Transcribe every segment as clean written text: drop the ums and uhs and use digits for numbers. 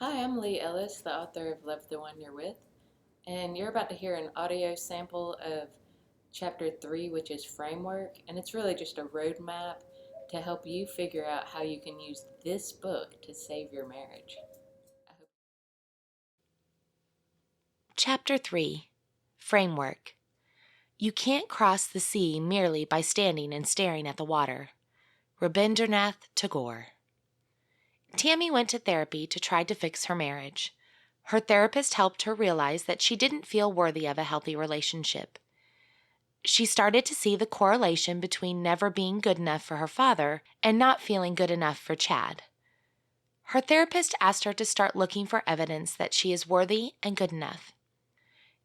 Hi, I'm Lee Ellis, the author of Love the One You're With, and you're about to hear an audio sample of Chapter 3, which is Framework, and it's really just a roadmap to help you figure out how you can use this book to save your marriage. Chapter 3 Framework. You can't cross the sea merely by standing and staring at the water. Rabindranath Tagore. Tammy went to therapy to try to fix her marriage. Her therapist helped her realize that she didn't feel worthy of a healthy relationship. She started to see the correlation between never being good enough for her father and not feeling good enough for Chad. Her therapist asked her to start looking for evidence that she is worthy and good enough.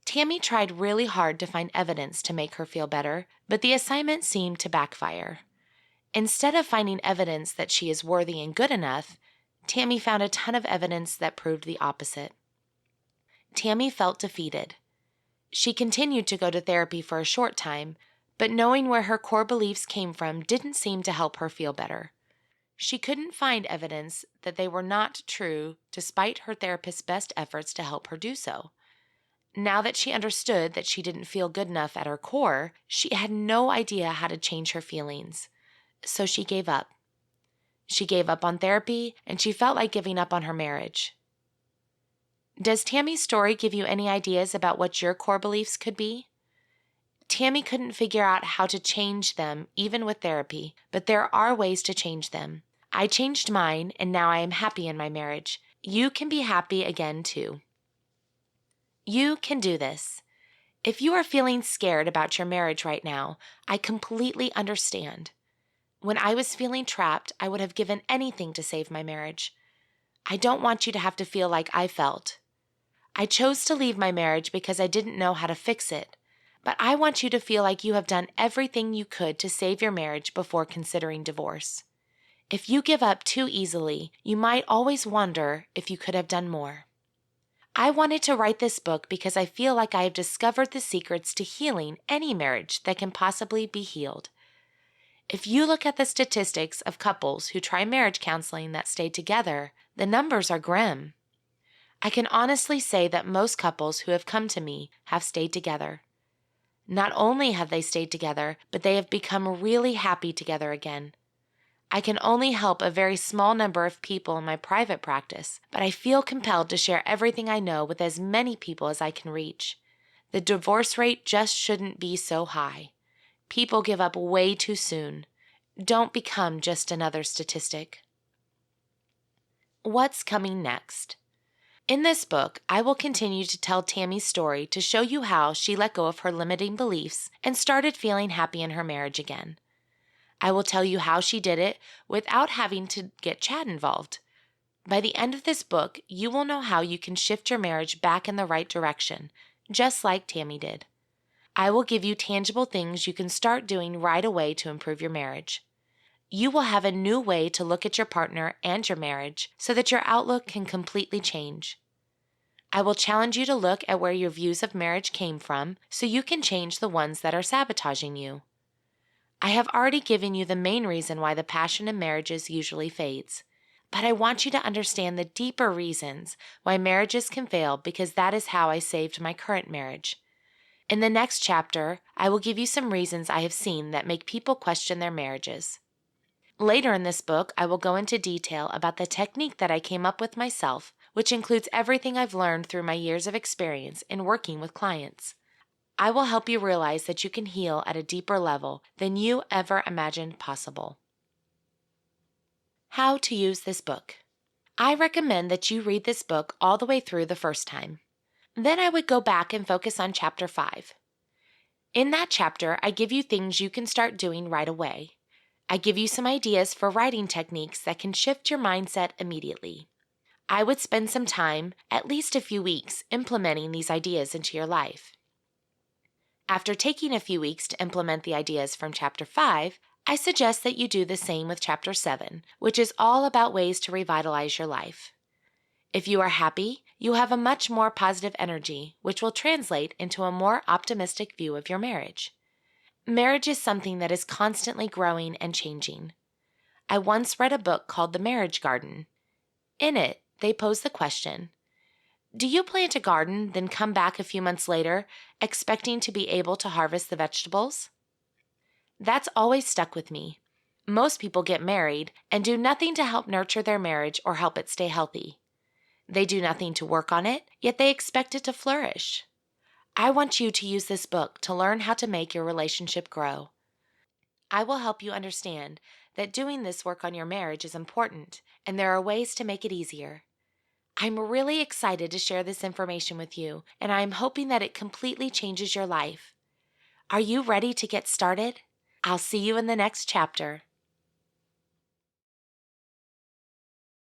Tammy tried really hard to find evidence to make her feel better, but the assignment seemed to backfire. Instead of finding evidence that she is worthy and good enough, Tammy found a ton of evidence that proved the opposite. Tammy felt defeated. She continued to go to therapy for a short time, but knowing where her core beliefs came from didn't seem to help her feel better. She couldn't find evidence that they were not true despite her therapist's best efforts to help her do so. Now that she understood that she didn't feel good enough at her core, she had no idea how to change her feelings. So she gave up. She gave up on therapy, and she felt like giving up on her marriage. Does Tammy's story give you any ideas about what your core beliefs could be? Tammy couldn't figure out how to change them, even with therapy, but there are ways to change them. I changed mine, and now I am happy in my marriage. You can be happy again, too. You can do this. If you are feeling scared about your marriage right now, I completely understand. When I was feeling trapped, I would have given anything to save my marriage. I don't want you to have to feel like I felt. I chose to leave my marriage because I didn't know how to fix it, but I want you to feel like you have done everything you could to save your marriage before considering divorce. If you give up too easily, you might always wonder if you could have done more. I wanted to write this book because I feel like I have discovered the secrets to healing any marriage that can possibly be healed. If you look at the statistics of couples who try marriage counseling that stay together, the numbers are grim. I can honestly say that most couples who have come to me have stayed together. Not only have they stayed together, but they have become really happy together again. I can only help a very small number of people in my private practice, but I feel compelled to share everything I know with as many people as I can reach. The divorce rate just shouldn't be so high. People give up way too soon. Don't become just another statistic. What's coming next? In this book, I will continue to tell Tammy's story to show you how she let go of her limiting beliefs and started feeling happy in her marriage again. I will tell you how she did it without having to get Chad involved. By the end of this book, you will know how you can shift your marriage back in the right direction, just like Tammy did. I will give you tangible things you can start doing right away to improve your marriage. You will have a new way to look at your partner and your marriage so that your outlook can completely change. I will challenge you to look at where your views of marriage came from so you can change the ones that are sabotaging you. I have already given you the main reason why the passion in marriages usually fades, but I want you to understand the deeper reasons why marriages can fail because that is how I saved my current marriage. In the next chapter, I will give you some reasons I have seen that make people question their marriages. Later in this book, I will go into detail about the technique that I came up with myself, which includes everything I've learned through my years of experience in working with clients. I will help you realize that you can heal at a deeper level than you ever imagined possible. How to use this book. I recommend that you read this book all the way through the first time. Then I would go back and focus on Chapter 5. In that chapter, I give you things you can start doing right away. I give you some ideas for writing techniques that can shift your mindset immediately. I would spend some time, at least a few weeks, implementing these ideas into your life. After taking a few weeks to implement the ideas from Chapter 5, I suggest that you do the same with Chapter 7, which is all about ways to revitalize your life. If you are happy, you have a much more positive energy, which will translate into a more optimistic view of your marriage. Marriage is something that is constantly growing and changing. I once read a book called The Marriage Garden. In it, They pose the question, do you plant a garden, then come back a few months later, expecting to be able to harvest the vegetables? That's always stuck with me. Most people get married and do nothing to help nurture their marriage or help it stay healthy. They do nothing to work on it, yet they expect it to flourish. I want you to use this book to learn how to make your relationship grow. I will help you understand that doing this work on your marriage is important, and there are ways to make it easier. I'm really excited to share this information with you, and I'm hoping that it completely changes your life. Are you ready to get started? I'll see you in the next chapter.